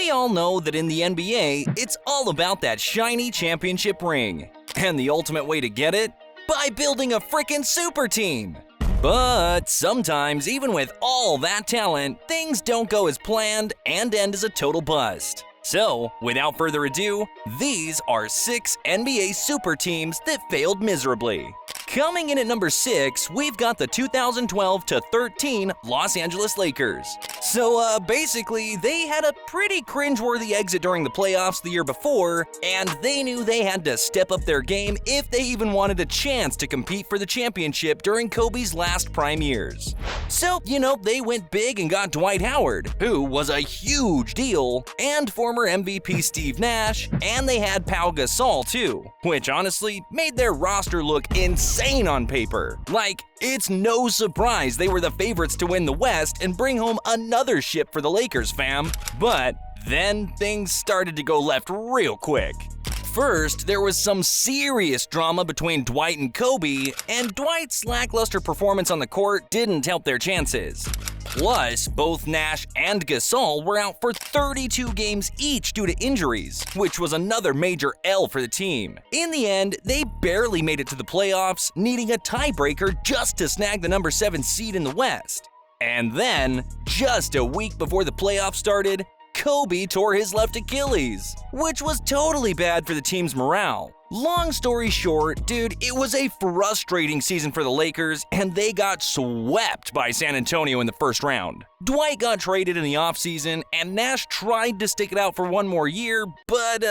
We all know that in the NBA, it's all about that shiny championship ring. And the ultimate way to get it? By building a frickin' super team. But sometimes, even with all that talent, things don't go as planned and end as a total bust. So, without further ado, these are 6 NBA super teams that failed miserably. Coming in at number 6, we've got the 2012-13 Los Angeles Lakers. So basically, they had a pretty cringeworthy exit during the playoffs the year before, and they knew they had to step up their game if they even wanted a chance to compete for the championship during Kobe's last prime years. So, they went big and got Dwight Howard, who was a huge deal, and former MVP Steve Nash, and they had Pau Gasol too, which honestly made their roster look insane on paper. Like, it's no surprise they were the favorites to win the West and bring home another ship for the Lakers, fam. But then things started to go left real quick. First, there was some serious drama between Dwight and Kobe, and Dwight's lackluster performance on the court didn't help their chances. Plus, both Nash and Gasol were out for 32 games each due to injuries, which was another major L for the team. In the end, they barely made it to the playoffs, needing a tiebreaker just to snag the number 7 seed in the West. And then, just a week before the playoffs started, Kobe tore his left Achilles, which was totally bad for the team's morale. Long story short, dude, it was a frustrating season for the Lakers, and they got swept by San Antonio in the first round. Dwight got traded in the offseason, and Nash tried to stick it out for one more year, but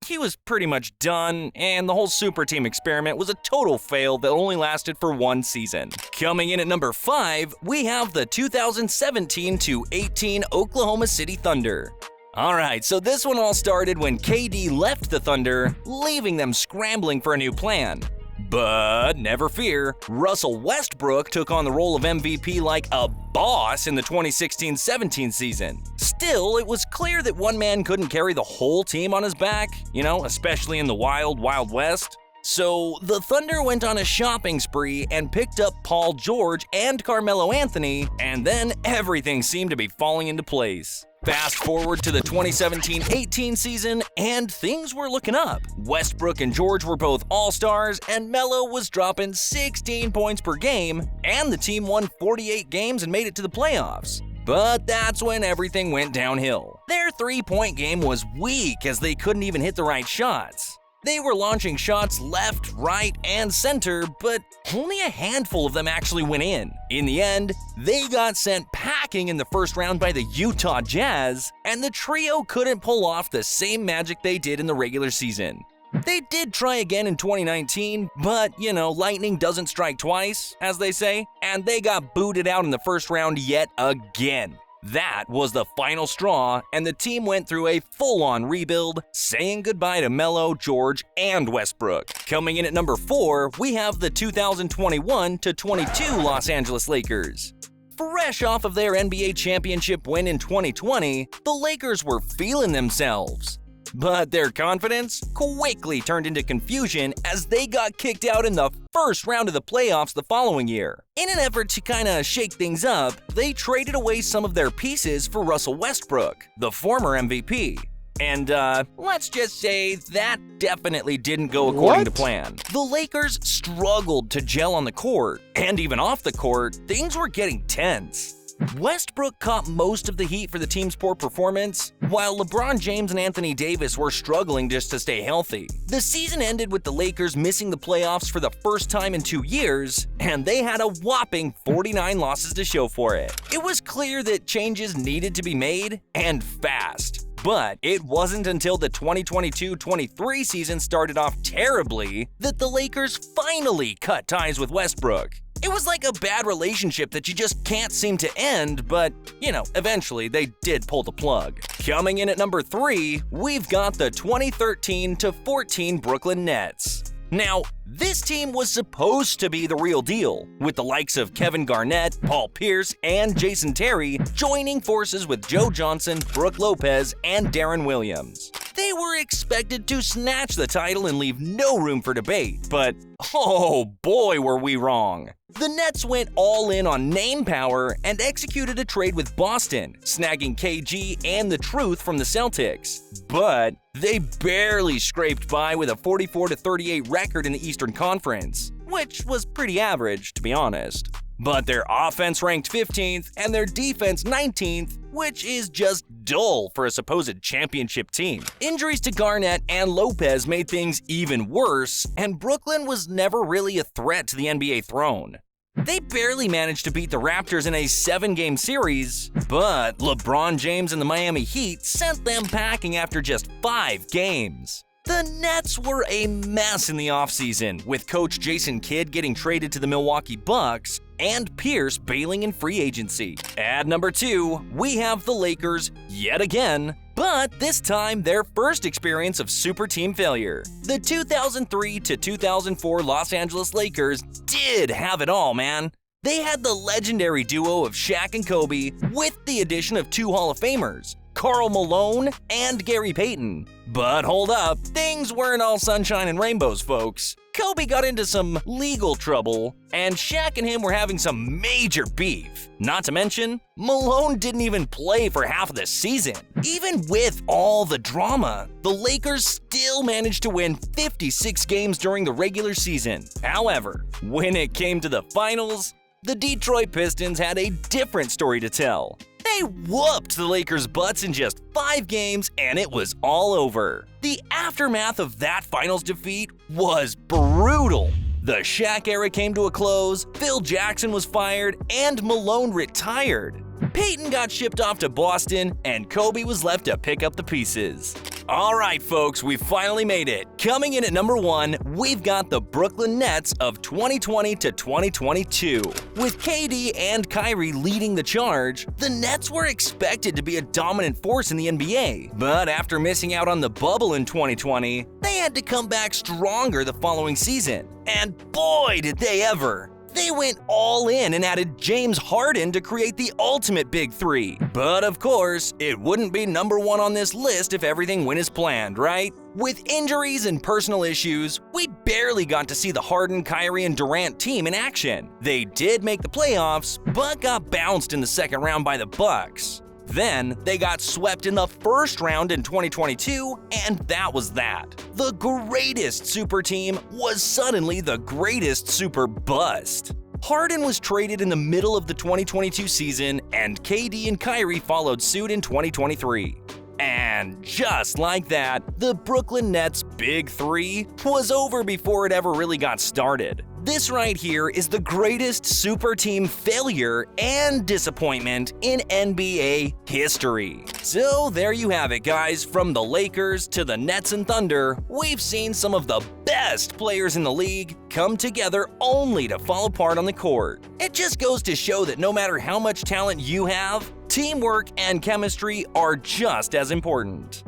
he was pretty much done, and the whole super team experiment was a total fail that only lasted for one season. Coming in at number 5, we have the 2017-18 Oklahoma City Thunder. Alright, so this one all started when KD left the Thunder, leaving them scrambling for a new plan. But never fear, Russell Westbrook took on the role of MVP like a boss in the 2016-17 season. Still, it was clear that one man couldn't carry the whole team on his back, especially in the wild, wild west. So the Thunder went on a shopping spree and picked up Paul George and Carmelo Anthony, and then everything seemed to be falling into place. Fast forward to the 2017-18 season, and things were looking up. Westbrook and George were both all-stars, and Melo was dropping 16 points per game, and the team won 48 games and made it to the playoffs. But that's when everything went downhill. Their three-point game was weak as they couldn't even hit the right shots. They were launching shots left, right, and center, but only a handful of them actually went in. In the end, they got sent packing in the first round by the Utah Jazz, and the trio couldn't pull off the same magic they did in the regular season. They did try again in 2019, but, lightning doesn't strike twice, as they say, and they got booted out in the first round yet again. That was the final straw, and the team went through a full-on rebuild, saying goodbye to Melo, George, and Westbrook. Coming in at number 4, we have the 2021-22 Los Angeles Lakers. Fresh off of their NBA championship win in 2020, the Lakers were feeling themselves. But their confidence quickly turned into confusion as they got kicked out in the first round of the playoffs the following year. In an effort to kinda shake things up, they traded away some of their pieces for Russell Westbrook, the former MVP. And let's just say that definitely didn't go according to plan. The Lakers struggled to gel on the court, and even off the court, things were getting tense. Westbrook caught most of the heat for the team's poor performance, while LeBron James and Anthony Davis were struggling just to stay healthy. The season ended with the Lakers missing the playoffs for the first time in 2 years, and they had a whopping 49 losses to show for it. It was clear that changes needed to be made, and fast. But it wasn't until the 2022-23 season started off terribly that the Lakers finally cut ties with Westbrook. It was like a bad relationship that you just can't seem to end, but, eventually they did pull the plug. Coming in at number 3, we've got the 2013-14 Brooklyn Nets. Now, this team was supposed to be the real deal, with the likes of Kevin Garnett, Paul Pierce, and Jason Terry joining forces with Joe Johnson, Brooke Lopez, and Darren Williams. They were expected to snatch the title and leave no room for debate, but oh boy were we wrong. The Nets went all in on name power and executed a trade with Boston, snagging KG and the Truth from the Celtics. But they barely scraped by with a 44-38 record in the Eastern Conference, which was pretty average, to be honest. But their offense ranked 15th and their defense 19th, which is just dull for a supposed championship team. Injuries to Garnett and Lopez made things even worse, and Brooklyn was never really a threat to the NBA throne. They barely managed to beat the Raptors in a 7-game series, but LeBron James and the Miami Heat sent them packing after just 5 games. The Nets were a mess in the offseason, with coach Jason Kidd getting traded to the Milwaukee Bucks and Pierce bailing in free agency. At number 2, we have the Lakers yet again, but this time their first experience of super team failure. The 2003 to 2004 Los Angeles Lakers did have it all, man. They had the legendary duo of Shaq and Kobe with the addition of 2 Hall of Famers, Karl Malone and Gary Payton. But hold up, things weren't all sunshine and rainbows, folks. Kobe got into some legal trouble, and Shaq and him were having some major beef. Not to mention, Malone didn't even play for half of the season. Even with all the drama, the Lakers still managed to win 56 games during the regular season. However, when it came to the finals, the Detroit Pistons had a different story to tell. They whooped the Lakers' butts in just 5 games, and it was all over. The aftermath of that finals defeat was brutal. The Shaq era came to a close, Phil Jackson was fired, and Malone retired. Peyton got shipped off to Boston, and Kobe was left to pick up the pieces. Alright folks, we finally made it. Coming in at number 1, we've got the Brooklyn Nets of 2020 to 2022. With KD and Kyrie leading the charge, the Nets were expected to be a dominant force in the NBA. But after missing out on the bubble in 2020, they had to come back stronger the following season. And boy did they ever! They went all in and added James Harden to create the ultimate big 3. But of course, it wouldn't be number 1 on this list if everything went as planned, right? With injuries and personal issues, we barely got to see the Harden, Kyrie, and Durant team in action. They did make the playoffs, but got bounced in the second round by the Bucks. Then, they got swept in the first round in 2022, and that was that. The greatest super team was suddenly the greatest super bust. Harden was traded in the middle of the 2022 season, and KD and Kyrie followed suit in 2023. And just like that, the Brooklyn Nets' Big 3 was over before it ever really got started. This right here is the greatest super team failure and disappointment in NBA history. So there you have it, guys. From the Lakers to the Nets and Thunder, we've seen some of the best players in the league come together only to fall apart on the court. It just goes to show that no matter how much talent you have, teamwork and chemistry are just as important.